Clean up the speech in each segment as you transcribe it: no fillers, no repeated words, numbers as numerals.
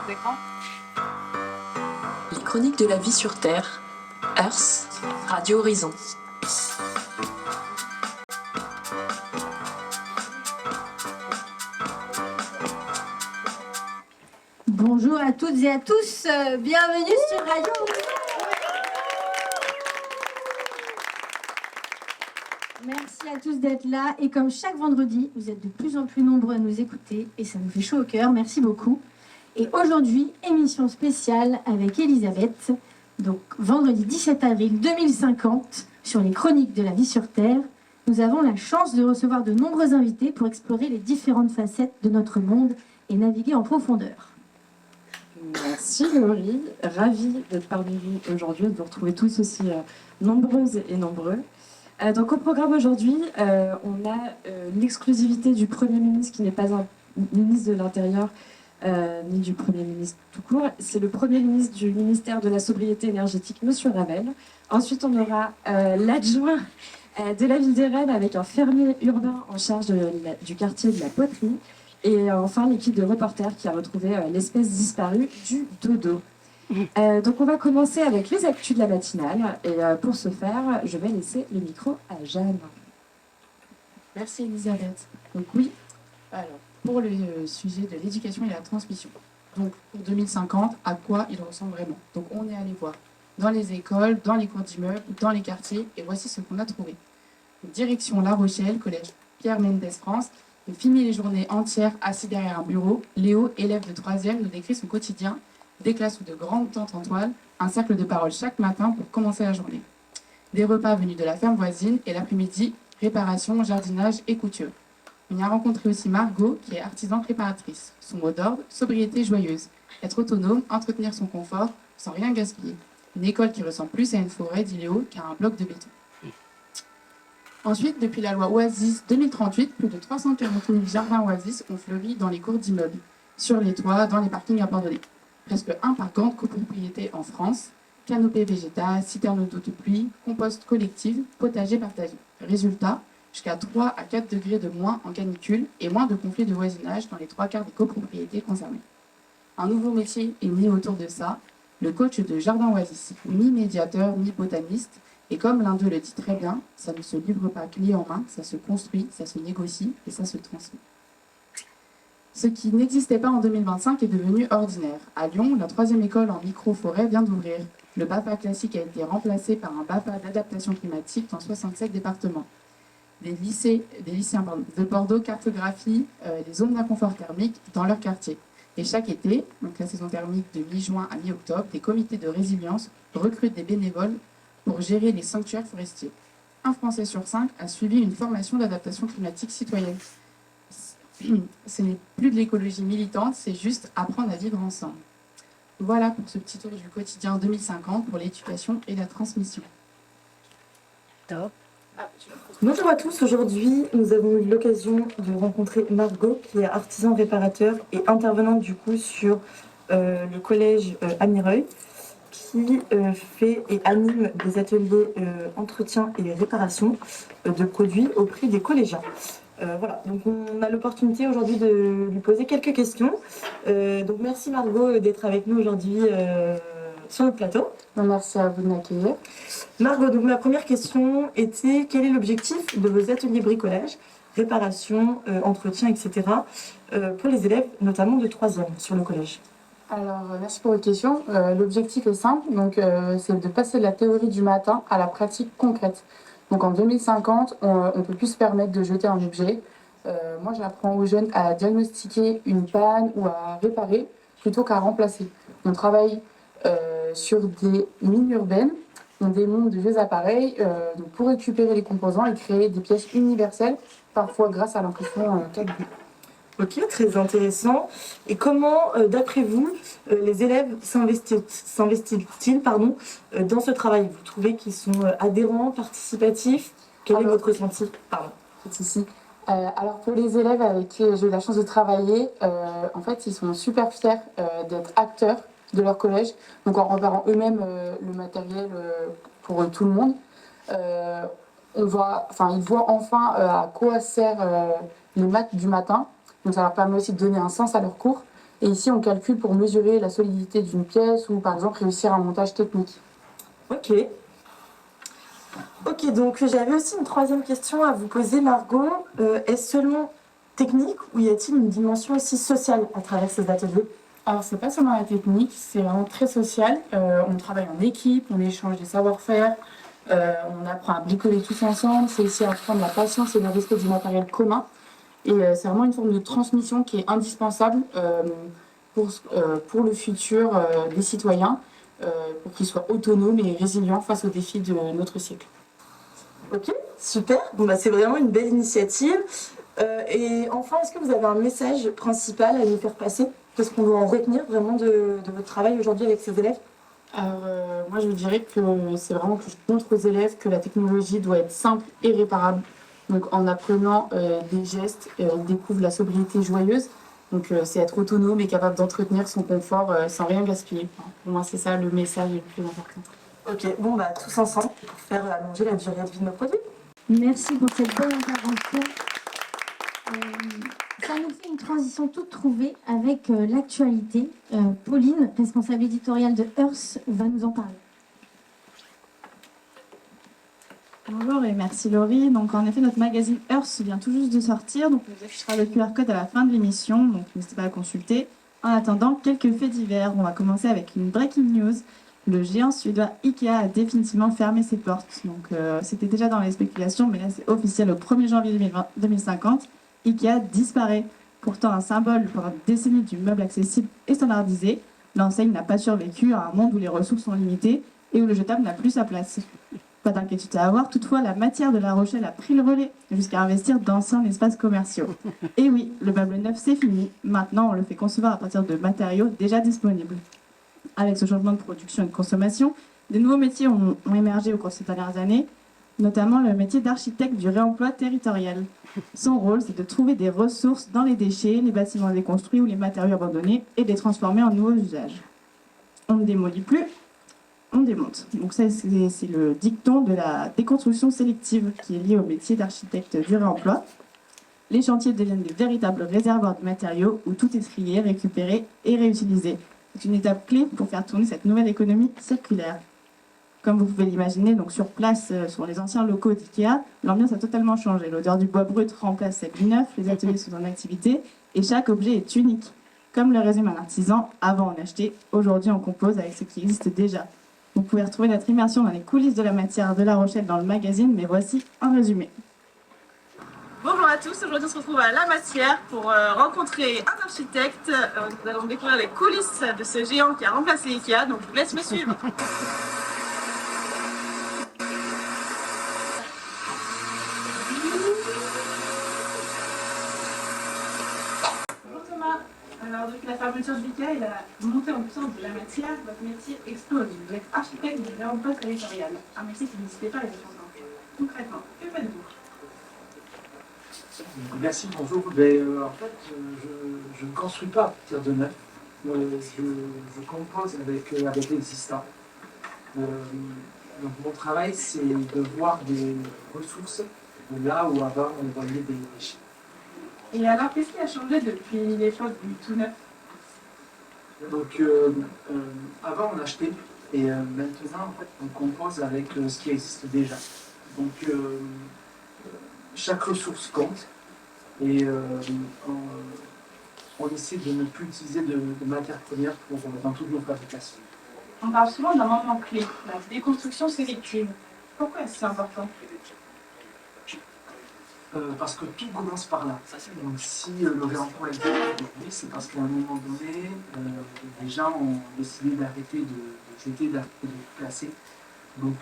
Les chroniques de la vie sur Terre, Earth, Radio Horizon. Bonjour à toutes et à tous, bienvenue sur Radio Horizon. Merci à tous d'être là et comme chaque vendredi, vous êtes de plus en plus nombreux à nous écouter et ça nous fait chaud au cœur, merci beaucoup. Et aujourd'hui, émission spéciale avec Elisabeth, donc vendredi 17 avril 2050, sur les chroniques de la vie sur Terre. Nous avons la chance de recevoir de nombreux invités pour explorer les différentes facettes de notre monde et naviguer en profondeur. Merci Laurie, ravie d'être parmi vous aujourd'hui, de vous retrouver tous aussi nombreuses et nombreux. Donc au programme aujourd'hui, on a l'exclusivité du Premier ministre qui n'est pas un ministre de l'Intérieur ni du Premier ministre tout court. C'est le Premier ministre du ministère de la Sobriété énergétique, Monsieur Ravel. Ensuite, on aura l'adjoint de la ville de Rennes avec un fermier urbain en charge du quartier de la Poterie. Et enfin, l'équipe de reporters qui a retrouvé l'espèce disparue du dodo. Donc on va commencer avec les actus de la matinale. Et pour ce faire, je vais laisser le micro à Jeanne. Merci Elisabeth. Donc oui, alors, pour le sujet de l'éducation et la transmission. Donc pour 2050, à quoi il ressemble vraiment? Donc on est allé voir dans les écoles, dans les cours d'immeubles, dans les quartiers, et voici ce qu'on a trouvé. Direction La Rochelle, collège Pierre Mendès France. Il finit les journées entières assis derrière un bureau. Léo, élève de 3e, nous décrit son quotidien. Des classes ou de grandes tentes en toile, un cercle de parole chaque matin pour commencer la journée. Des repas venus de la ferme voisine et l'après-midi, réparation, jardinage et couture. On y a rencontré aussi Margot, qui est artisan préparatrice. Son mot d'ordre, sobriété joyeuse. Être autonome, entretenir son confort, sans rien gaspiller. Une école qui ressemble plus à une forêt, dit Léo, qu'à un bloc de béton. Ensuite, depuis la loi Oasis 2038, plus de 340 000 jardins Oasis ont fleuri dans les cours d'immeubles, sur les toits, dans les parkings abandonnés. Presque un par grande copropriété en France, canopée végétale, citerne d'eau de pluie, compost collectif, potager partagé. Résultat, jusqu'à 3 à 4 degrés de moins en canicule et moins de conflits de voisinage dans les 3/4 des copropriétés concernées. Un nouveau métier est né autour de ça, le coach de jardin oasis, mi-médiateur, mi-botaniste, et comme l'un d'eux le dit très bien, ça ne se livre pas clé en main, ça se construit, ça se négocie et ça se transmet. Ce qui n'existait pas en 2025 est devenu ordinaire. À Lyon, la 3e école en micro-forêt vient d'ouvrir. Le BAFA classique a été remplacé par un BAFA d'adaptation climatique dans 67 départements. Des lycéens de Bordeaux cartographient les zones d'inconfort thermique dans leur quartier. Et chaque été, donc la saison thermique de mi-juin à mi-octobre, des comités de résilience recrutent des bénévoles pour gérer les sanctuaires forestiers. Un Français sur 5 a suivi une formation d'adaptation climatique citoyenne. Ce n'est plus de l'écologie militante, c'est juste apprendre à vivre ensemble. Voilà pour ce petit tour du quotidien 2050 pour l'éducation et la transmission. Top. Bonjour à tous, aujourd'hui nous avons eu l'occasion de rencontrer Margot qui est artisan réparateur et intervenante du coup sur le collège Amireuil qui fait et anime des ateliers entretien et réparation de produits au prix des collégiens. Voilà, donc on a l'opportunité aujourd'hui de lui poser quelques questions. Donc merci Margot d'être avec nous aujourd'hui sur le plateau. Merci à vous de m'accueillir. Margot, donc ma première question était quel est l'objectif de vos ateliers bricolage, réparation, entretien, etc. Pour les élèves, notamment de 3e sur le collège? Alors, merci pour votre question. L'objectif est simple, donc c'est de passer de la théorie du matin à la pratique concrète. Donc en 2050, on peut plus se permettre de jeter un objet. Moi, j'apprends aux jeunes à diagnostiquer une panne ou à réparer plutôt qu'à remplacer. On travaille sur des mines urbaines, on démonte de vieux appareils donc pour récupérer les composants et créer des pièces universelles, parfois grâce à l'impression 4D. Ok, très intéressant. Et comment, d'après vous, les élèves s'investissent-ils dans ce travail? Vous trouvez qu'ils sont adhérents, participatifs? Quel est votre ressenti? Ici. Alors pour les élèves avec qui j'ai eu la chance de travailler, en fait ils sont super fiers d'être acteurs de leur collège, donc en réparant eux-mêmes le matériel pour tout le monde. Ils voient enfin à quoi sert les maths du matin. Donc ça leur permet aussi de donner un sens à leurs cours. Et ici, on calcule pour mesurer la solidité d'une pièce ou par exemple réussir un montage technique. Ok. Ok, donc j'avais aussi une troisième question à vous poser, Margot. Est-ce seulement technique ou y a-t-il une dimension aussi sociale à travers ces ateliers? Alors, c'est pas seulement la technique, c'est vraiment très social. On travaille en équipe, on échange des savoir-faire, on apprend à bricoler tous ensemble. C'est aussi apprendre la patience et le respect du matériel commun. Et c'est vraiment une forme de transmission qui est indispensable pour le futur des citoyens, pour qu'ils soient autonomes et résilients face aux défis de notre siècle. Ok, super. Bon, bah, c'est vraiment une belle initiative. Et enfin, est-ce que vous avez un message principal à nous faire passer? Qu'est-ce qu'on doit en retenir vraiment de votre travail aujourd'hui avec ces élèves? Alors, moi, je dirais que c'est vraiment que je montre aux élèves que la technologie doit être simple et réparable. Donc, en apprenant des gestes, ils découvrent la sobriété joyeuse. Donc, c'est être autonome et capable d'entretenir son confort sans rien gaspiller. Enfin, pour moi, c'est ça le message le plus important. Ok, bon, bah, tous ensemble pour faire allonger la durée de vie de nos produits. Merci pour cette belle intervention. Ça nous fait une transition toute trouvée avec l'actualité. Pauline, responsable éditoriale de Earth, va nous en parler. Bonjour et merci Laurie. Donc en effet, notre magazine Earth vient tout juste de sortir, donc on vous affichera le QR code à la fin de l'émission, donc n'hésitez pas à le consulter. En attendant, quelques faits divers. On va commencer avec une breaking news. Le géant suédois Ikea a définitivement fermé ses portes. Donc c'était déjà dans les spéculations, mais là c'est officiel. Au 1er janvier 2050, Ikea disparaît. Pourtant un symbole pendant des décennies du meuble accessible et standardisé, l'enseigne n'a pas survécu à un monde où les ressources sont limitées et où le jetable n'a plus sa place. Pas d'inquiétude à avoir, toutefois la matière de La Rochelle a pris le relais jusqu'à investir d'anciens espaces commerciaux. Et oui, le meuble neuf c'est fini, maintenant on le fait concevoir à partir de matériaux déjà disponibles. Avec ce changement de production et de consommation, de nouveaux métiers ont émergé au cours de ces dernières années, notamment le métier d'architecte du réemploi territorial. Son rôle, c'est de trouver des ressources dans les déchets, les bâtiments déconstruits ou les matériaux abandonnés et de les transformer en nouveaux usages. On ne démolit plus, on démonte. Donc ça, c'est le dicton de la déconstruction sélective qui est lié au métier d'architecte du réemploi. Les chantiers deviennent de véritables réservoirs de matériaux où tout est trié, récupéré et réutilisé. C'est une étape clé pour faire tourner cette nouvelle économie circulaire. Comme vous pouvez l'imaginer, donc sur place, sur les anciens locaux d'IKEA, l'ambiance a totalement changé. L'odeur du bois brut remplace celle du neuf, les ateliers sont en activité et chaque objet est unique. Comme le résume un artisan, avant on achetait, aujourd'hui on compose avec ce qui existe déjà. Vous pouvez retrouver notre immersion dans les coulisses de la matière de La Rochelle dans le magazine, mais voici un résumé. Bonjour à tous, aujourd'hui on se retrouve à La Matière pour rencontrer un architecte. Nous allons découvrir les coulisses de ce géant qui a remplacé Ikea, donc je vous laisse me suivre. Bonjour Thomas, alors depuis la fermeture de Ikea et la montée en puissance de La Matière, votre métier explose. Vous êtes architecte du réemploi territorial, un métier qui n'existait pas il y a 30 ans. Concrètement, que faites-vous? Merci, bonjour. En fait, je ne construis pas à partir de neuf. Je compose avec l'existant. Donc mon travail, c'est de voir des ressources de là où avant on voyait des déchets. Et alors, qu'est-ce qui a changé depuis les choses du tout neuf? Donc avant on achetait et maintenant en fait, on compose avec ce qui existe déjà. Donc chaque ressource compte et on essaie de ne plus utiliser de matières premières dans toutes nos fabrications. On parle souvent d'un moment clé, la déconstruction sélective. Pourquoi est-ce que c'est important? Parce que tout commence par là. Donc si le réemploi est aujourd'hui, c'est parce qu'à un moment donné, les gens ont décidé d'arrêter de jeter, d'arrêter de casser. Donc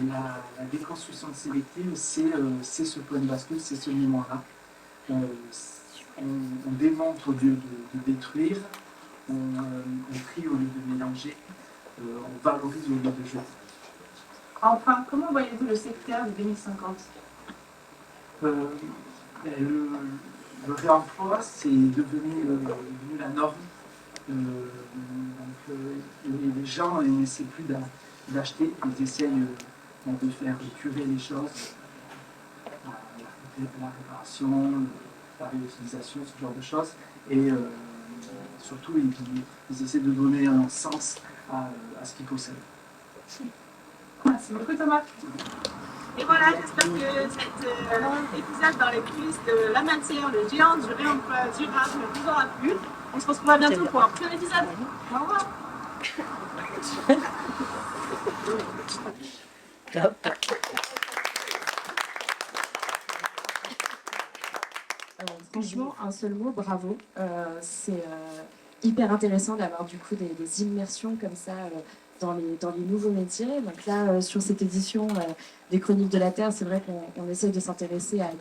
la déconstruction sélective, c'est ce point de bascule, c'est ce moment-là. On démonte au lieu de détruire, on trie au lieu de mélanger, on valorise au lieu de jeter. Enfin, comment voyez-vous le secteur de 2050? Le réemploi, c'est devenu la norme. Les gens n'essaient plus d'acheter, ils essayent de faire curer les choses, la réparation, la réutilisation, ce genre de choses. Et surtout, et puis ils essaient de donner un sens à ce qu'ils possèdent. Merci beaucoup Thomas. Et voilà, j'espère que cet épisode dans les coulisses de la matière, le géant du réemploi durable vous aura plu. On se retrouvera bientôt pour un prochain épisode. Au revoir. Franchement, un seul mot, bravo. C'est hyper intéressant d'avoir du coup des immersions comme ça dans les nouveaux métiers. Donc là, sur cette édition des Chroniques de la Terre, c'est vrai qu'on essaye de s'intéresser à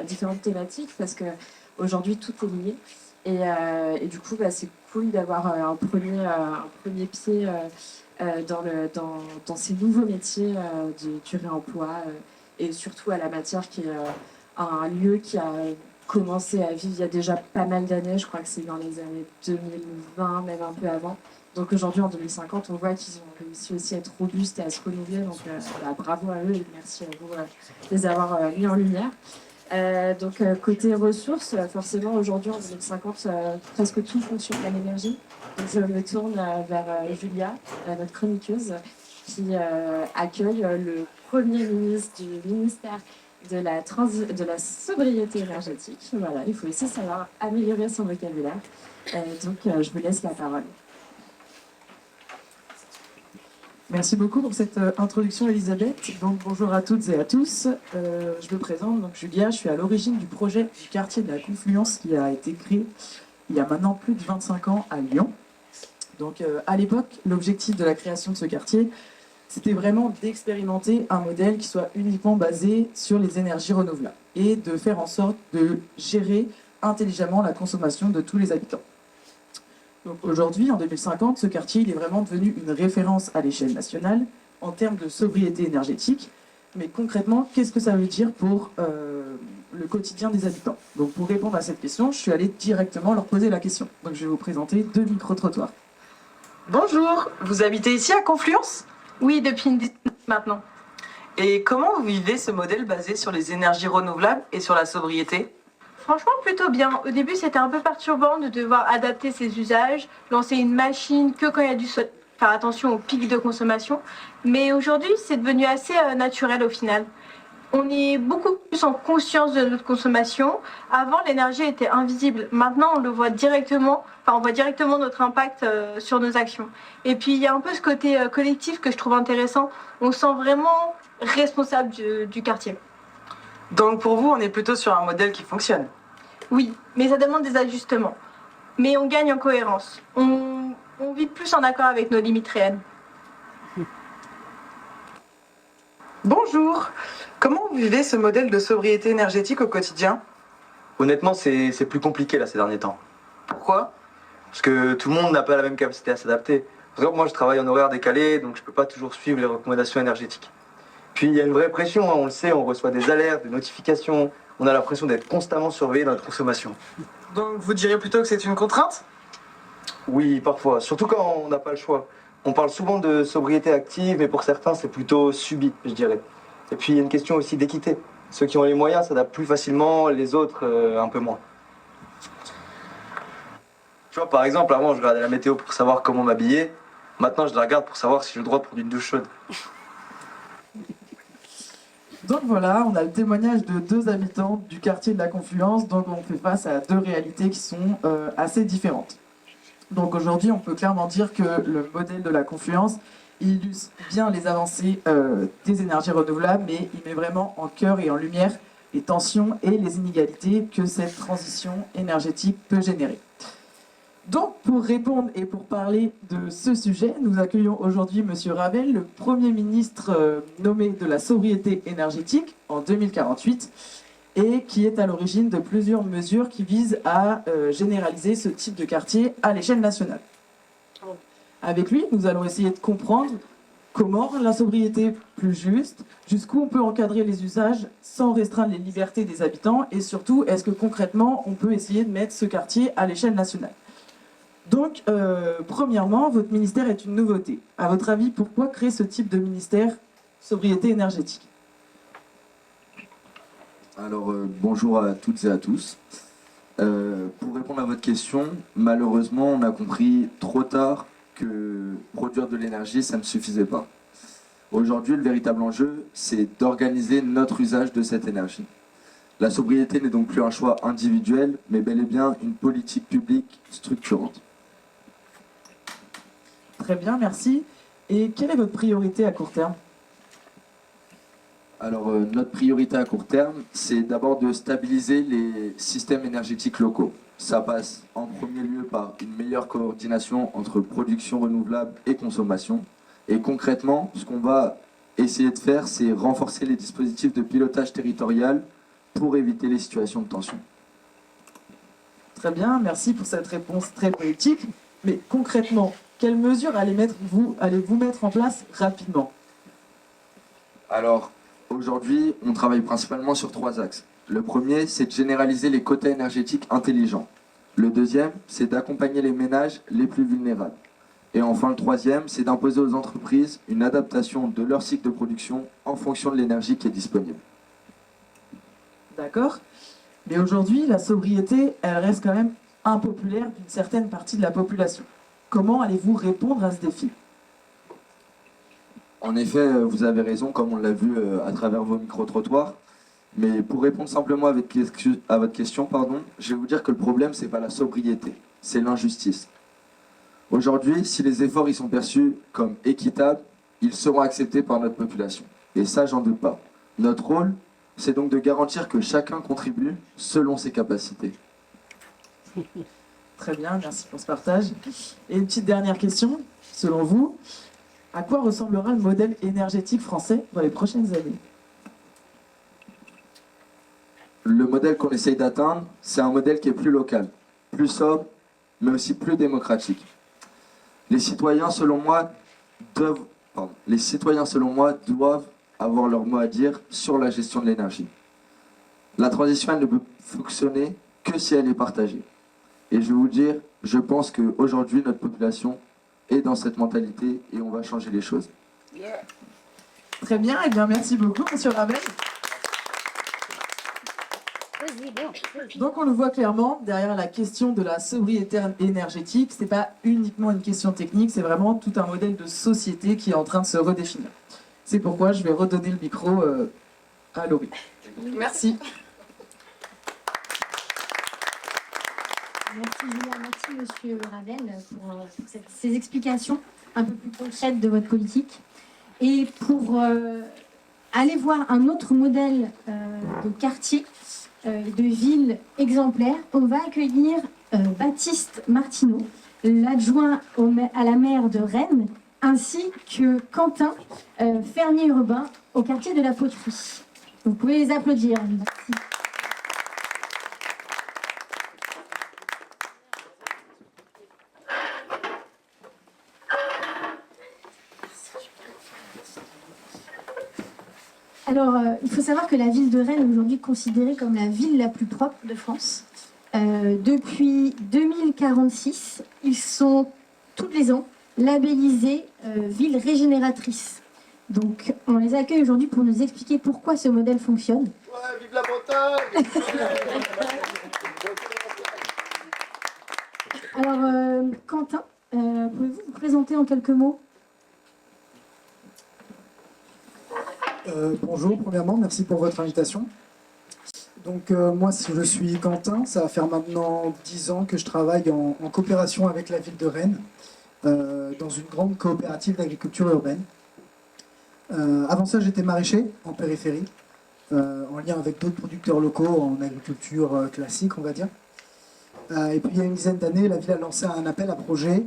différentes thématiques parce qu'aujourd'hui, tout est lié. Et du coup, c'est cool d'avoir un premier pied dans ces nouveaux métiers du réemploi et surtout à la matière qui est un lieu qui a commencé à vivre il y a déjà pas mal d'années. Je crois que c'est dans les années 2020, même un peu avant. Donc aujourd'hui, en 2050, on voit qu'ils ont réussi aussi à être robustes et à se renouveler. Donc bravo à eux et merci à vous de les avoir mis en lumière. Donc côté ressources, forcément aujourd'hui en 2050, presque tout fonctionne à l'énergie. Donc je me tourne vers Julia, notre chroniqueuse, qui accueille le Premier ministre du ministère de la sobriété énergétique. Voilà, il faut aussi savoir améliorer son vocabulaire. Donc je vous laisse la parole. Merci beaucoup pour cette introduction, Elisabeth. Donc, bonjour à toutes et à tous. Je me présente, donc Julia, je suis à l'origine du projet du quartier de la Confluence qui a été créé il y a maintenant plus de 25 ans à Lyon. Donc, à l'époque, l'objectif de la création de ce quartier, c'était vraiment d'expérimenter un modèle qui soit uniquement basé sur les énergies renouvelables et de faire en sorte de gérer intelligemment la consommation de tous les habitants. Donc aujourd'hui, en 2050, ce quartier il est vraiment devenu une référence à l'échelle nationale en termes de sobriété énergétique. Mais concrètement, qu'est-ce que ça veut dire pour le quotidien des habitants? Donc pour répondre à cette question, je suis allée directement leur poser la question. Donc je vais vous présenter 2 micro-trottoirs. Bonjour, vous habitez ici à Confluence? Oui, depuis une dizaine maintenant. Et comment vous vivez ce modèle basé sur les énergies renouvelables et sur la sobriété? Franchement, plutôt bien. Au début, c'était un peu perturbant de devoir adapter ses usages, lancer une machine que quand il y a du sol, faire attention aux pics de consommation. Mais aujourd'hui, c'est devenu assez naturel au final. On est beaucoup plus en conscience de notre consommation. Avant, l'énergie était invisible. Maintenant, on le voit directement. Enfin, on voit directement notre impact sur nos actions. Et puis, il y a un peu ce côté collectif que je trouve intéressant. On se sent vraiment responsable du quartier. Donc pour vous, on est plutôt sur un modèle qui fonctionne? Oui, mais ça demande des ajustements. Mais on gagne en cohérence. On vit plus en accord avec nos limites réelles. Bonjour, comment vous vivez ce modèle de sobriété énergétique au quotidien? Honnêtement, c'est plus compliqué là ces derniers temps. Pourquoi? Parce que tout le monde n'a pas la même capacité à s'adapter. Par exemple, moi je travaille en horaire décalé, donc je peux pas toujours suivre les recommandations énergétiques. Puis il y a une vraie pression, hein, on le sait, on reçoit des alertes, des notifications, on a l'impression d'être constamment surveillé dans notre consommation. Donc vous diriez plutôt que c'est une contrainte? Oui, parfois, surtout quand on n'a pas le choix. On parle souvent de sobriété active, mais pour certains c'est plutôt subit, je dirais. Et puis il y a une question aussi d'équité. Ceux qui ont les moyens s'adaptent plus facilement, les autres un peu moins. Tu vois, par exemple, avant je regardais la météo pour savoir comment m'habiller. Maintenant je la regarde pour savoir si j'ai le droit de prendre une douche chaude. Donc voilà, on a le témoignage de 2 habitants du quartier de la Confluence, donc on fait face à 2 réalités qui sont assez différentes. Donc aujourd'hui, on peut clairement dire que le modèle de la Confluence illustre bien les avancées des énergies renouvelables, mais il met vraiment en cœur et en lumière les tensions et les inégalités que cette transition énergétique peut générer. Donc, pour répondre et pour parler de ce sujet, nous accueillons aujourd'hui M. Ravel, le Premier ministre nommé de la sobriété énergétique en 2048 et qui est à l'origine de plusieurs mesures qui visent à généraliser ce type de quartier à l'échelle nationale. Avec lui, nous allons essayer de comprendre comment rendre la sobriété plus juste, jusqu'où on peut encadrer les usages sans restreindre les libertés des habitants et surtout, est-ce que concrètement, on peut essayer de mettre ce quartier à l'échelle nationale. Donc, premièrement, votre ministère est une nouveauté. À votre avis, pourquoi créer ce type de ministère sobriété énergétique? Alors, bonjour à toutes et à tous. Pour répondre à votre question, malheureusement, on a compris trop tard que produire de l'énergie, ça ne suffisait pas. Aujourd'hui, le véritable enjeu, c'est d'organiser notre usage de cette énergie. La sobriété n'est donc plus un choix individuel, mais bel et bien une politique publique structurante. Très bien, merci. Et quelle est votre priorité à court terme? Alors, notre priorité à court terme, c'est d'abord de stabiliser les systèmes énergétiques locaux. Ça passe en premier lieu par une meilleure coordination entre production renouvelable et consommation. Et concrètement, ce qu'on va essayer de faire, c'est renforcer les dispositifs de pilotage territorial pour éviter les situations de tension. Très bien, merci pour cette réponse très politique. Mais concrètement, quelles mesures allez-vous mettre en place rapidement? Alors, aujourd'hui, on travaille principalement sur 3 axes. Le premier, c'est de généraliser les quotas énergétiques intelligents. Le deuxième, c'est d'accompagner les ménages les plus vulnérables. Et enfin, le troisième, c'est d'imposer aux entreprises une adaptation de leur cycle de production en fonction de l'énergie qui est disponible. D'accord. Mais aujourd'hui, la sobriété, elle reste quand même impopulaire d'une certaine partie de la population. Comment allez-vous répondre à ce défi? En effet, vous avez raison, comme on l'a vu à travers vos micro-trottoirs. Mais pour répondre simplement à votre question, je vais vous dire que le problème, ce n'est pas la sobriété, c'est l'injustice. Aujourd'hui, si les efforts y sont perçus comme équitables, ils seront acceptés par notre population. Et ça, j'en doute pas. Notre rôle, c'est donc de garantir que chacun contribue selon ses capacités. Très bien, merci pour ce partage. Et une petite dernière question, selon vous, à quoi ressemblera le modèle énergétique français dans les prochaines années? Le modèle qu'on essaye d'atteindre, c'est un modèle qui est plus local, plus sobre, mais aussi plus démocratique. Les citoyens, selon moi, doivent avoir leur mot à dire sur la gestion de l'énergie. La transition, elle ne peut fonctionner que si elle est partagée. Et je vais vous dire, je pense qu'aujourd'hui, notre population est dans cette mentalité et on va changer les choses. Très bien, et bien merci beaucoup, monsieur Ravel. Donc on le voit clairement, derrière la question de la sobriété énergétique, ce n'est pas uniquement une question technique, c'est vraiment tout un modèle de société qui est en train de se redéfinir. C'est pourquoi je vais redonner le micro à Laurie. Merci. Merci Julia, merci Monsieur Ravel pour ces explications un peu plus concrètes de votre politique. Et pour aller voir un autre modèle de quartier, de ville exemplaire, on va accueillir Baptiste Martineau, l'adjoint à la maire de Rennes, ainsi que Quentin, fermier urbain au quartier de la Poterie. Vous pouvez les applaudir. Merci. Alors, il faut savoir que la ville de Rennes est aujourd'hui considérée comme la ville la plus propre de France. Depuis 2046, ils sont tous les ans labellisés ville régénératrice. Donc, on les accueille aujourd'hui pour nous expliquer pourquoi ce modèle fonctionne. Ouais, vive la Bretagne! Alors, Quentin, pouvez-vous vous présenter en quelques mots? Bonjour, premièrement, merci pour votre invitation. Donc moi, je suis Quentin, ça va faire maintenant 10 ans que je travaille en coopération avec la ville de Rennes, dans une grande coopérative d'agriculture urbaine. Avant ça, j'étais maraîcher en périphérie, en lien avec d'autres producteurs locaux en agriculture classique, on va dire. Et puis il y a une dizaine d'années, la ville a lancé un appel à projet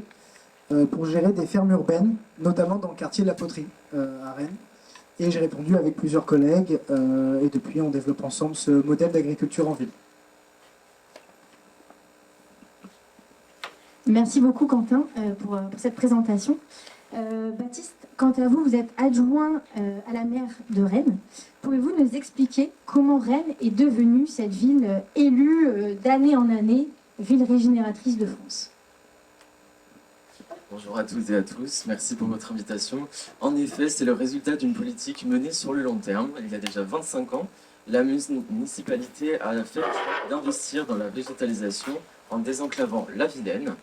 pour gérer des fermes urbaines, notamment dans le quartier de la Poterie, à Rennes. Et j'ai répondu avec plusieurs collègues, et depuis on développe ensemble ce modèle d'agriculture en ville. Merci beaucoup Quentin pour cette présentation. Baptiste, quant à vous, vous êtes adjoint à la maire de Rennes. Pouvez-vous nous expliquer comment Rennes est devenue cette ville élue d'année en année, ville régénératrice de France? Bonjour à toutes et à tous, merci pour votre invitation. En effet, c'est le résultat d'une politique menée sur le long terme, il y a déjà 25 ans, la municipalité a fait le choix d'investir dans la végétalisation en désenclavant la Vilaine,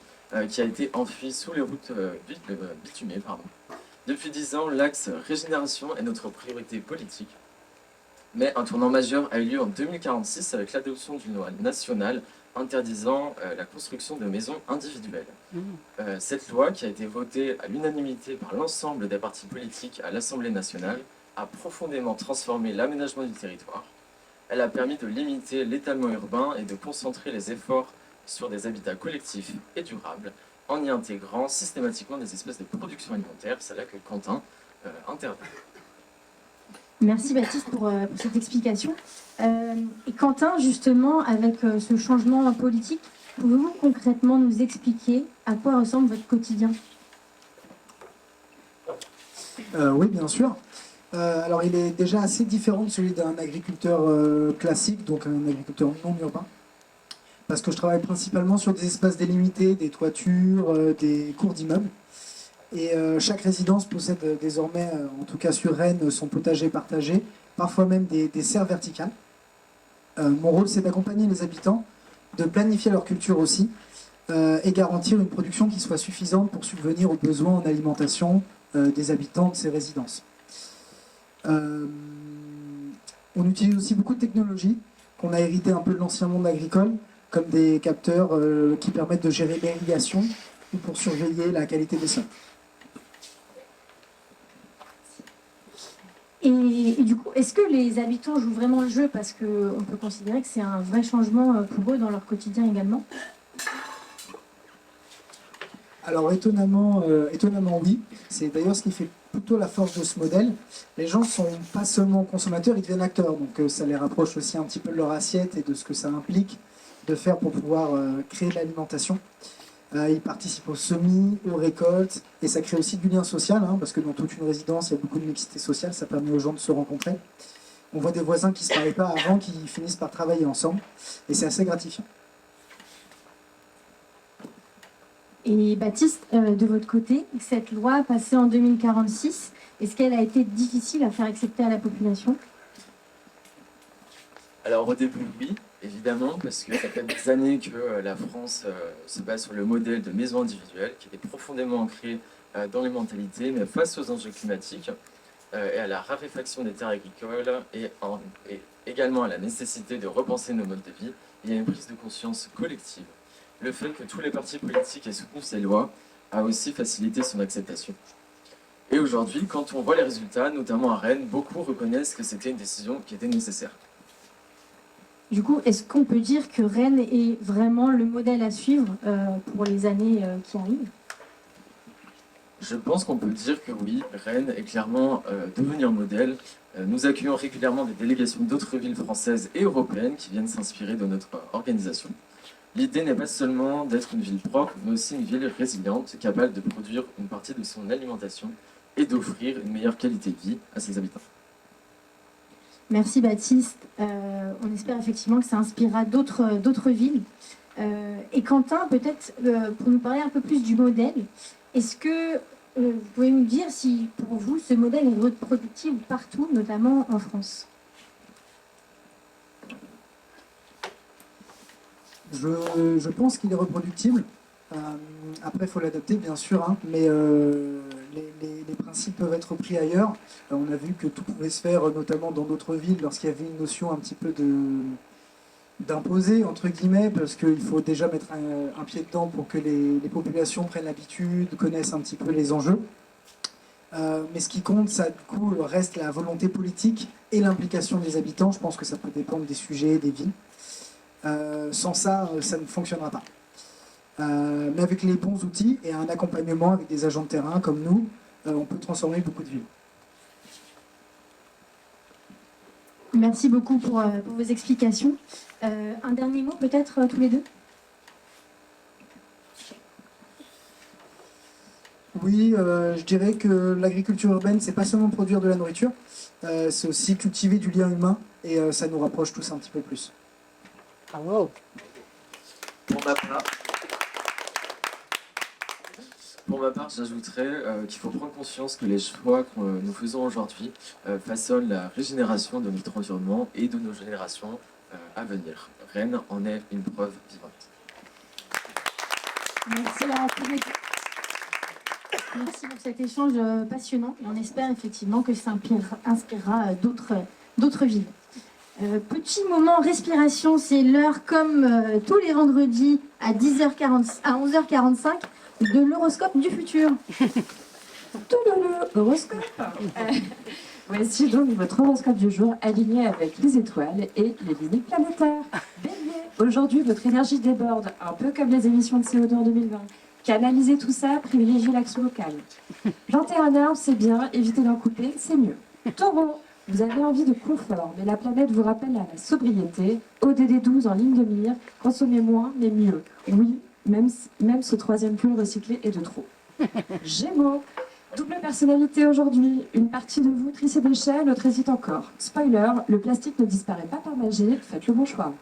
qui a été enfouie sous les routes bitumées. Depuis 10 ans, l'axe régénération est notre priorité politique. Mais un tournant majeur a eu lieu en 2046 avec l'adoption d'une loi nationale interdisant la construction de maisons individuelles. Cette loi, qui a été votée à l'unanimité par l'ensemble des partis politiques à l'Assemblée nationale, a profondément transformé l'aménagement du territoire. Elle a permis de limiter l'étalement urbain et de concentrer les efforts sur des habitats collectifs et durables, en y intégrant systématiquement des espèces de production alimentaire. C'est là que Quentin intervient. Merci Baptiste pour cette explication. Et Quentin, justement, avec ce changement politique, pouvez-vous concrètement nous expliquer à quoi ressemble votre quotidien? Oui, bien sûr. Alors, il est déjà assez différent de celui d'un agriculteur classique, donc un agriculteur non urbain, parce que je travaille principalement sur des espaces délimités, des toitures, des cours d'immeubles. Et chaque résidence possède désormais, en tout cas sur Rennes, son potager partagé, parfois même des serres verticales. Mon rôle, c'est d'accompagner les habitants, de planifier leur culture aussi, et garantir une production qui soit suffisante pour subvenir aux besoins en alimentation des habitants de ces résidences. On utilise aussi beaucoup de technologies qu'on a héritées un peu de l'ancien monde agricole, comme des capteurs qui permettent de gérer l'irrigation ou pour surveiller la qualité des sols. Et du coup, est-ce que les habitants jouent vraiment le jeu? Parce qu'on peut considérer que c'est un vrai changement pour eux dans leur quotidien également. Alors étonnamment oui. C'est d'ailleurs ce qui fait plutôt la force de ce modèle. Les gens ne sont pas seulement consommateurs, ils deviennent acteurs. Donc ça les rapproche aussi un petit peu de leur assiette et de ce que ça implique de faire pour pouvoir créer de l'alimentation. Ils participent aux semis, aux récoltes, et ça crée aussi du lien social, parce que dans toute une résidence, il y a beaucoup de mixité sociale, ça permet aux gens de se rencontrer. On voit des voisins qui ne se parlaient pas avant, qui finissent par travailler ensemble, et c'est assez gratifiant. Et Baptiste, de votre côté, cette loi passée en 2046, est-ce qu'elle a été difficile à faire accepter à la population? Alors au début, oui, évidemment, parce que ça fait des années que la France se base sur le modèle de maison individuelle, qui est profondément ancré dans les mentalités, mais face aux enjeux climatiques et à la raréfaction des terres agricoles, et également à la nécessité de repenser nos modes de vie, il y a une prise de conscience collective. Le fait que tous les partis politiques aient soutenu ces lois a aussi facilité son acceptation. Et aujourd'hui, quand on voit les résultats, notamment à Rennes, beaucoup reconnaissent que c'était une décision qui était nécessaire. Du coup, est-ce qu'on peut dire que Rennes est vraiment le modèle à suivre pour les années qui arrivent? Je pense qu'on peut dire que oui, Rennes est clairement devenu un modèle. Nous accueillons régulièrement des délégations d'autres villes françaises et européennes qui viennent s'inspirer de notre organisation. L'idée n'est pas seulement d'être une ville propre, mais aussi une ville résiliente, capable de produire une partie de son alimentation et d'offrir une meilleure qualité de vie à ses habitants. Merci Baptiste. On espère effectivement que ça inspirera d'autres villes. Et Quentin, peut-être pour nous parler un peu plus du modèle, est-ce que vous pouvez nous dire si pour vous ce modèle est reproductible partout, notamment en France? Je pense qu'il est reproductible. Après, il faut l'adapter, bien sûr, mais les principes peuvent être pris ailleurs. On a vu que tout pouvait se faire, notamment dans d'autres villes, lorsqu'il y avait une notion un petit peu d'imposer, entre guillemets, parce qu'il faut déjà mettre un pied dedans pour que les populations prennent l'habitude, connaissent un petit peu les enjeux. Mais ce qui compte, ça, du coup, reste la volonté politique et l'implication des habitants. Je pense que ça peut dépendre des sujets, des villes. Sans ça, ça ne fonctionnera pas. Mais avec les bons outils et un accompagnement avec des agents de terrain comme nous, on peut transformer beaucoup de villes. Merci beaucoup pour vos explications. Un dernier mot peut-être tous les deux? Oui, je dirais que l'agriculture urbaine, c'est pas seulement produire de la nourriture, c'est aussi cultiver du lien humain et ça nous rapproche tous un petit peu plus. Bravo. On applaudit. Pour ma part, j'ajouterais qu'il faut prendre conscience que les choix que nous faisons aujourd'hui façonnent la régénération de notre environnement et de nos générations à venir. Rennes en est une preuve vivante. Merci à tous les deux. Merci pour cet échange passionnant. Et on espère effectivement que ça inspirera d'autres villes. Petit moment respiration, c'est l'heure comme tous les vendredis à 11h45 de l'horoscope du futur. Horoscope. Voici donc votre horoscope du jour aligné avec les étoiles et les limites planétaires. Bélier, aujourd'hui votre énergie déborde, un peu comme les émissions de CO2 en 2020. Canalisez tout ça, privilégiez l'action locale. 21 arbres, c'est bien, évitez d'en couper, c'est mieux. Taureau, vous avez envie de confort, mais la planète vous rappelle à la sobriété. ODD 12 en ligne de mire, consommez moins, mais mieux. Oui, même ce troisième pull recyclé est de trop. Gémeaux, double personnalité aujourd'hui. Une partie de vous trie ses déchets, l'autre hésite encore. Spoiler, le plastique ne disparaît pas par magie, faites le bon choix.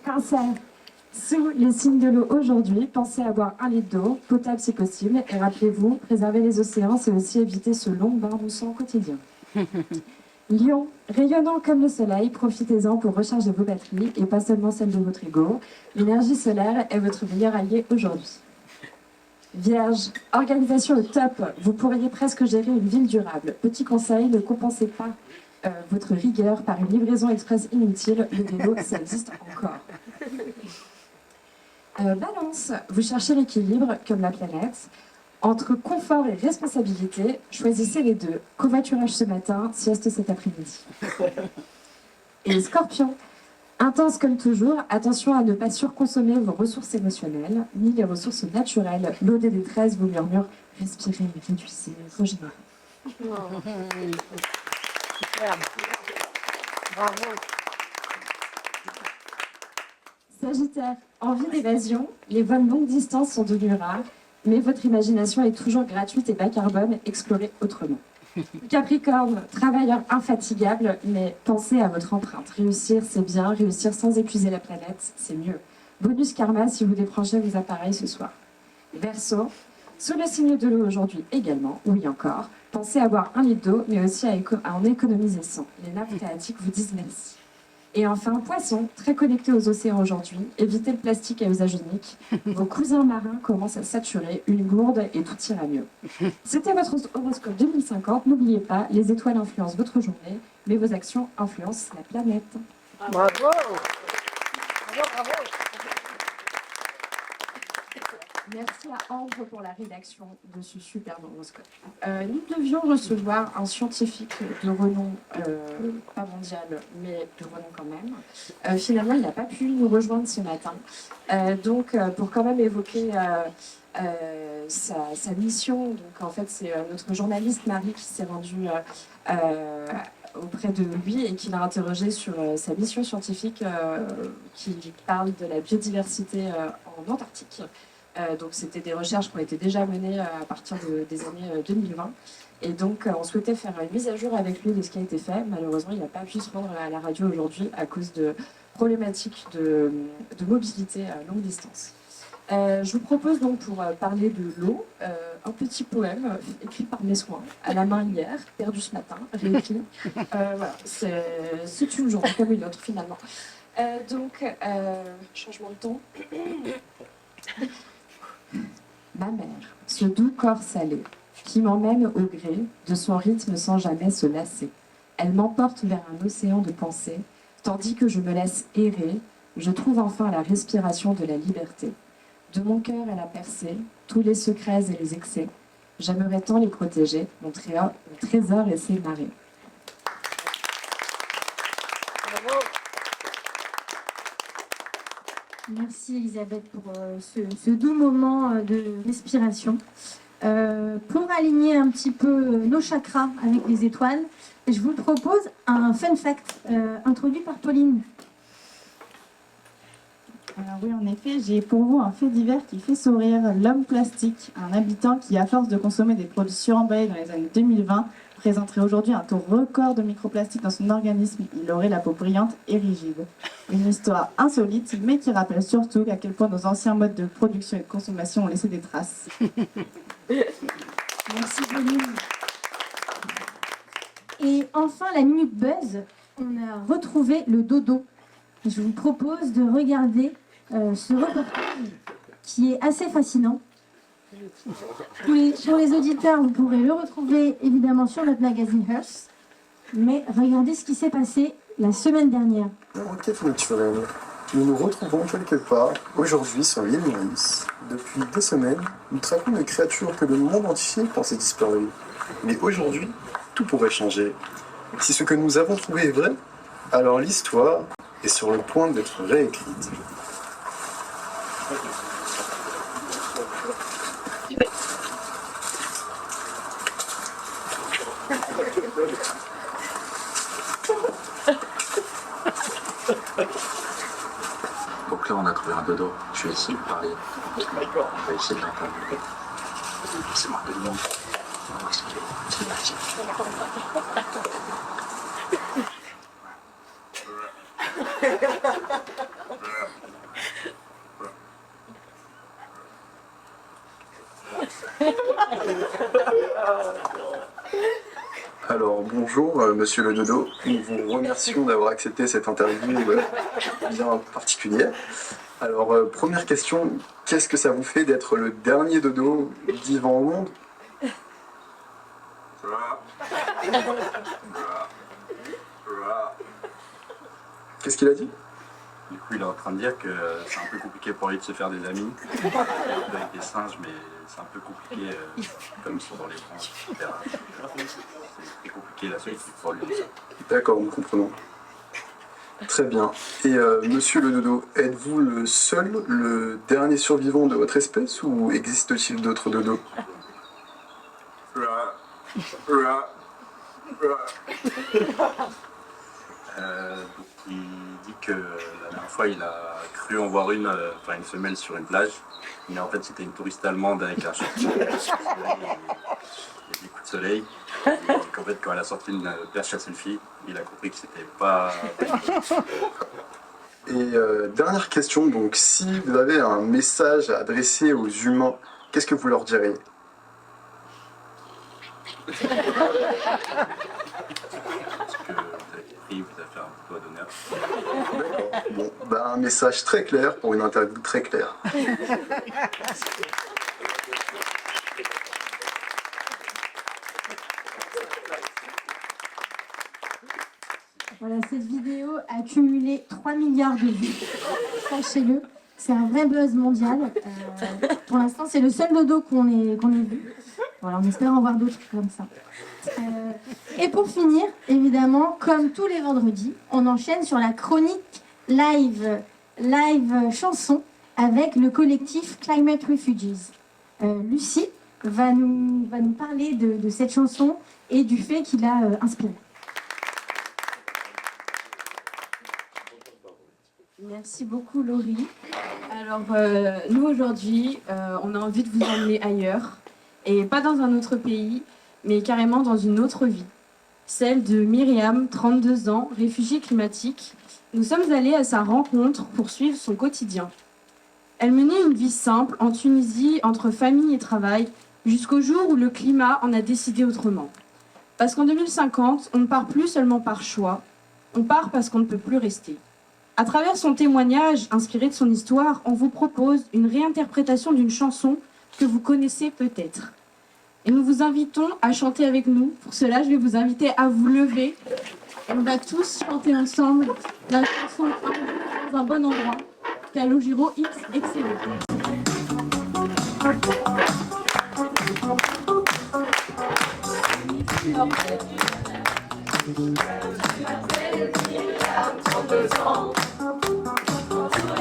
Cancer, sous les signes de l'eau aujourd'hui, pensez à boire 1 litre d'eau, potable si possible, et rappelez-vous, préserver les océans, c'est aussi éviter ce long bain moussant au quotidien. Lion, rayonnant comme le soleil, profitez-en pour recharger vos batteries et pas seulement celles de votre ego. L'énergie solaire est votre meilleur allié aujourd'hui. Vierge, organisation au top, vous pourriez presque gérer une ville durable. Petit conseil, ne compensez pas votre rigueur par une livraison express inutile, le vélo, ça existe encore. Balance, vous cherchez l'équilibre comme la planète. Entre confort et responsabilité, choisissez les deux. Covoiturage ce matin, sieste cet après-midi. Et Scorpion, intense comme toujours, attention à ne pas surconsommer vos ressources émotionnelles, ni les ressources naturelles. L'eau des détresses vous murmure, respirez, réduisez, régénérez. Superbe. Bravo. Sagittaire, envie d'évasion, les vols longue distance sont devenus rares, mais votre imagination est toujours gratuite et bas carbone, explorez autrement. Capricorne, travailleur infatigable, mais pensez à votre empreinte. Réussir, c'est bien, réussir sans épuiser la planète, c'est mieux. Bonus karma si vous débranchez vos appareils ce soir. Verseau, sous le signe de l'eau aujourd'hui également, oui encore, pensez à boire 1 litre d'eau, mais aussi à en économiser 100. Les nappes phréatiques vous disent merci. Et enfin, poisson, très connecté aux océans aujourd'hui, évitez le plastique à usage unique. Vos cousins marins commencent à saturer, une gourde et tout ira mieux. C'était votre horoscope 2050. N'oubliez pas, les étoiles influencent votre journée, mais vos actions influencent la planète. Bravo. Bravo, bravo. Merci à Ambre pour la rédaction de ce superbe horoscope. Nous devions recevoir un scientifique de renom, pas mondial, mais de renom quand même. Finalement, il n'a pas pu nous rejoindre ce matin. Donc, pour quand même évoquer sa mission, donc en fait, c'est notre journaliste Marie qui s'est rendue auprès de lui et qui l'a interrogé sur sa mission scientifique qui parle de la biodiversité en Antarctique. Donc c'était des recherches qui ont été déjà menées à partir des années 2020. Et donc on souhaitait faire une mise à jour avec lui de ce qui a été fait. Malheureusement, il n'a pas pu se rendre à la radio aujourd'hui à cause de problématiques de mobilité à longue distance. Je vous propose donc pour parler de l'eau, un petit poème écrit par mes soins, à la main hier, perdu ce matin, réécrit. Voilà, c'est une journée comme une autre finalement. Donc, changement de ton. Ma mère, ce doux corps salé, qui m'emmène au gré de son rythme sans jamais se lasser. Elle m'emporte vers un océan de pensées, tandis que je me laisse errer, je trouve enfin la respiration de la liberté. De mon cœur, elle a percé tous les secrets et les excès. J'aimerais tant les protéger, mon trésor et ses marées. Merci Elisabeth pour ce doux moment de respiration. Pour aligner un petit peu nos chakras avec les étoiles, je vous propose un fun fact introduit par Pauline. Alors oui, en effet, j'ai pour vous un fait divers qui fait sourire. L'homme plastique, un habitant qui, à force de consommer des produits suremballés dans les années 2020, présenterait aujourd'hui un taux record de microplastique dans son organisme. Il aurait la peau brillante et rigide. Une histoire insolite, mais qui rappelle surtout à quel point nos anciens modes de production et de consommation ont laissé des traces. Merci Pauline. Et enfin, la Minute Buzz, on a retrouvé le dodo. Je vous propose de regarder ce reportage qui est assez fascinant. Pour les auditeurs, vous pourrez le retrouver évidemment sur notre magazine Hearst. Mais regardez ce qui s'est passé la semaine dernière. Enquête naturelle. Nous nous retrouvons quelque part aujourd'hui sur l'île Maurice. Depuis 2 semaines, nous traquons une créature que le monde entier pensait disparue. Mais aujourd'hui, tout pourrait changer. Si ce que nous avons trouvé est vrai, alors l'histoire est sur le point d'être réécrite. Donc là, on a trouvé un dodo. Je vais essayer de parler. On va essayer de l'entendre. C'est moi de monde. On va voir ce qu'il est. C'est parti. Alors bonjour monsieur le dodo, nous vous remercions d'avoir accepté cette interview bien particulière. Alors première question, qu'est-ce que ça vous fait d'être le dernier dodo vivant au monde? Qu'est-ce qu'il a dit? Du coup, il est en train de dire que c'est un peu compliqué pour lui de se faire des amis. Il est un peu avec des singes, mais c'est un peu compliqué, comme ils sont dans les branches, etc. C'est compliqué la solitude pour lui. D'accord, nous comprenons. Très bien. Et monsieur le dodo, êtes-vous le seul, le dernier survivant de votre espèce ou existe-t-il d'autres dodos? Donc il dit que la dernière fois il a cru en voir une femelle sur une plage, mais en fait c'était une touriste allemande avec un short. Il y a des coups de soleil, et qu'en fait quand elle a sorti une perche à selfie, il a compris que c'était pas... Et dernière question, donc si vous avez un message à adresser aux humains, qu'est-ce que vous leur diriez? Parce que vous avez fait un doigt d'honneur. Bon, bah, un message très clair pour une interview très claire. Voilà, cette vidéo a cumulé 3 milliards de vues. Sachez-le, c'est un vrai buzz mondial. Pour l'instant, c'est le seul dodo qu'on ait vu. Voilà, on espère en voir d'autres comme ça. Et pour finir, évidemment, comme tous les vendredis, on enchaîne sur la chronique live chanson avec le collectif Climate Refugees. Lucie va nous parler de cette chanson et du fait qu'il a inspiré. Merci beaucoup Laurie. Alors nous aujourd'hui, on a envie de vous emmener ailleurs, et pas dans un autre pays, mais carrément dans une autre vie. Celle de Myriam, 32 ans, réfugiée climatique. Nous sommes allés à sa rencontre pour suivre son quotidien. Elle menait une vie simple en Tunisie, entre famille et travail, jusqu'au jour où le climat en a décidé autrement. Parce qu'en 2050, on ne part plus seulement par choix, on part parce qu'on ne peut plus rester. À travers son témoignage, inspiré de son histoire, on vous propose une réinterprétation d'une chanson que vous connaissez peut-être. Et nous vous invitons à chanter avec nous. Pour cela, je vais vous inviter à vous lever. On va tous chanter ensemble la chanson dans un bon endroit, Calogero X excellent.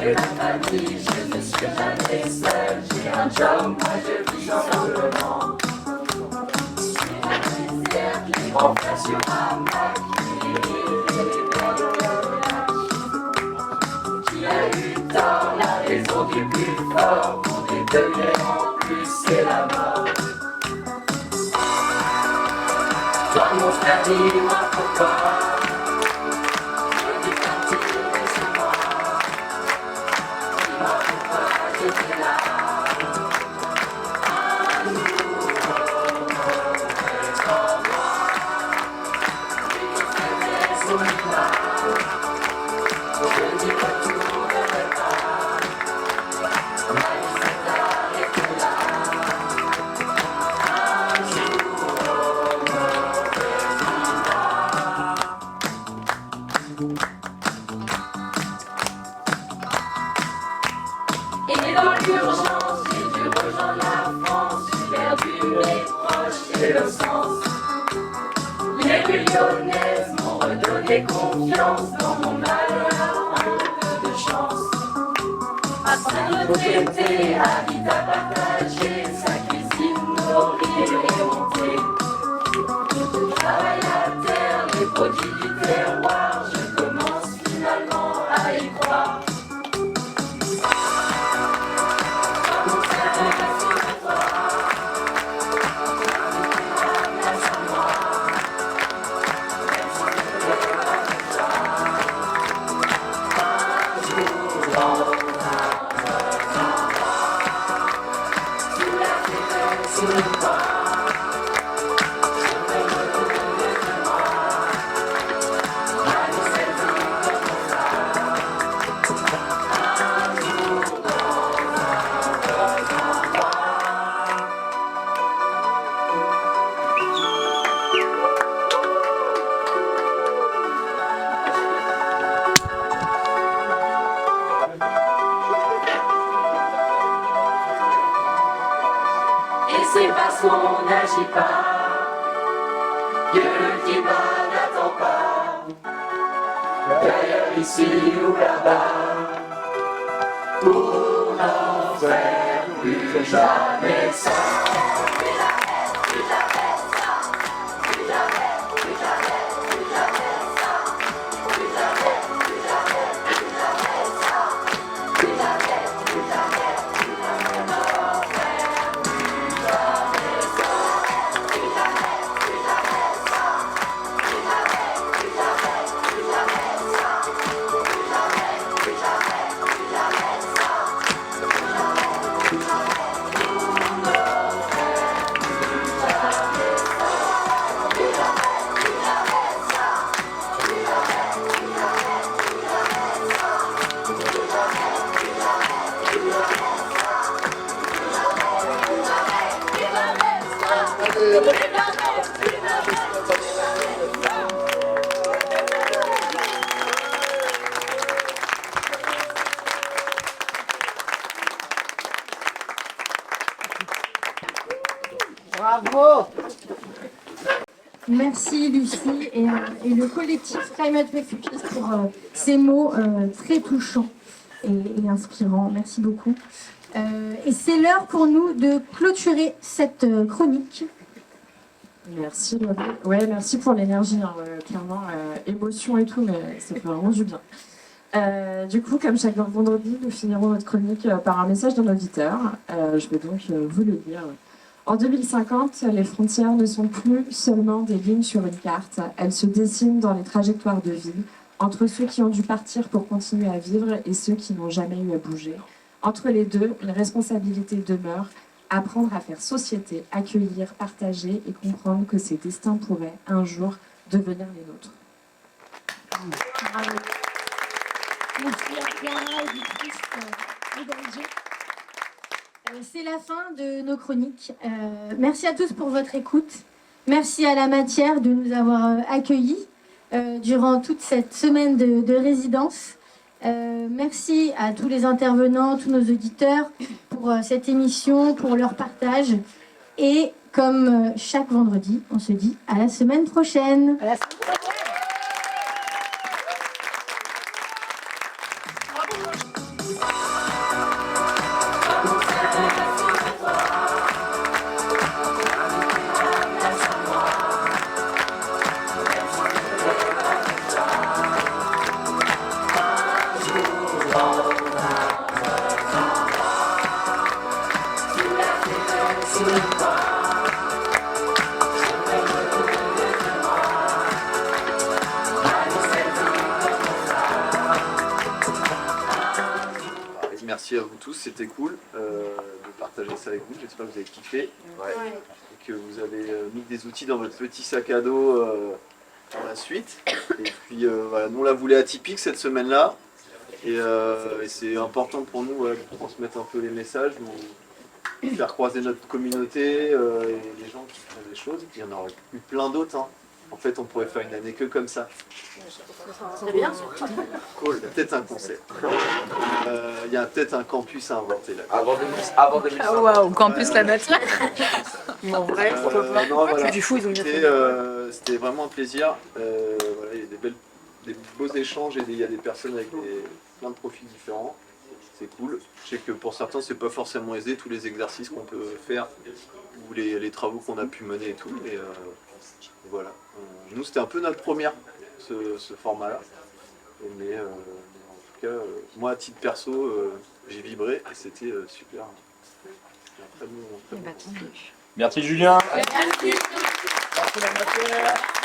Et la famille, je ne suis jamais seule. J'ai un job, moi je vis simplement. Je suis la désert, libre en fleurs sur un bac. Qui a eu tort, toujours du plus fort, pour des degrés en plus, c'est la mort. Toi mon frère, dis-moi pourquoi. Je dis quand il est chez moi. Dis-moi pourquoi j'étais là. Un jour, mauvais comme moi. Oui, c'était son image. Je dis que tout ne va pas. Ma vie s'est arrêtée là. Un jour, mauvais et dans l'urgence, j'ai dû rejoindre la France. J'ai perdu mes proches et le sens. Les rues lyonnaises m'ont redonné confiance. Dans mon malheur, un peu de chance. Ma retraité habite à partager. Sa cuisine, nourrir et monter. Je travaille la terre, les produits du terroir. Je commence finalement à y croire. Et c'est parce qu'on n'agit pas que le climat n'attend pas. D'ailleurs ici ou là-bas, pour n'en faire plus jamais ça. Bravo. Merci Lucie et le collectif Climate Refugees pour ces mots très touchants et inspirants. Merci beaucoup. Et c'est l'heure pour nous de clôturer cette chronique. Merci Laurie. Ouais, merci pour l'énergie, hein, clairement, émotion et tout, mais ça fait vraiment du bien. Du coup, comme chaque vendredi, nous finirons notre chronique par un message d'un auditeur. Je vais donc vous le lire. En 2050, les frontières ne sont plus seulement des lignes sur une carte, elles se dessinent dans les trajectoires de vie, entre ceux qui ont dû partir pour continuer à vivre et ceux qui n'ont jamais eu à bouger. Entre les deux, une responsabilité demeure, apprendre à faire société, accueillir, partager et comprendre que ces destins pourraient un jour devenir les nôtres. Bravo. Merci à Clara, éditrice et d'Alger. C'est la fin de nos chroniques. Merci à tous pour votre écoute. Merci à la matière de nous avoir accueillis durant toute cette semaine de résidence. Merci à tous les intervenants, tous nos auditeurs pour cette émission, pour leur partage. Et comme chaque vendredi, on se dit à la semaine prochaine. À la semaine prochaine. Oh, Merci à vous tous, c'était cool de partager ça avec vous. J'espère que vous avez kiffé et que vous avez mis des outils dans votre petit sac à dos pour la suite. Et puis voilà, nous on la voulait atypique cette semaine-là et c'est important pour nous de transmettre un peu les messages, de faire croiser notre communauté et les gens qui font des choses. Il y en aurait eu plein d'autres. Hein. En fait, on pourrait faire une année que comme ça. C'est bien. Cool, il y a peut-être un concept. Il y a peut-être un campus à inventer là. Avant 2005. Ah waouh, campus la nature. En vrai, non, voilà. Du fou, ils ont bien fait. C'était vraiment un plaisir. Voilà, il y a des beaux échanges et il y a des personnes avec plein de profils différents. C'est cool. Je sais que pour certains, c'est pas forcément aisé, tous les exercices qu'on peut faire ou les travaux qu'on a pu mener et tout. Et voilà. Nous, c'était un peu notre première, ce format-là. Mais en tout cas, moi, à titre perso, j'ai vibré et c'était super. Un très bon. Merci Julien. Merci. Merci la matière.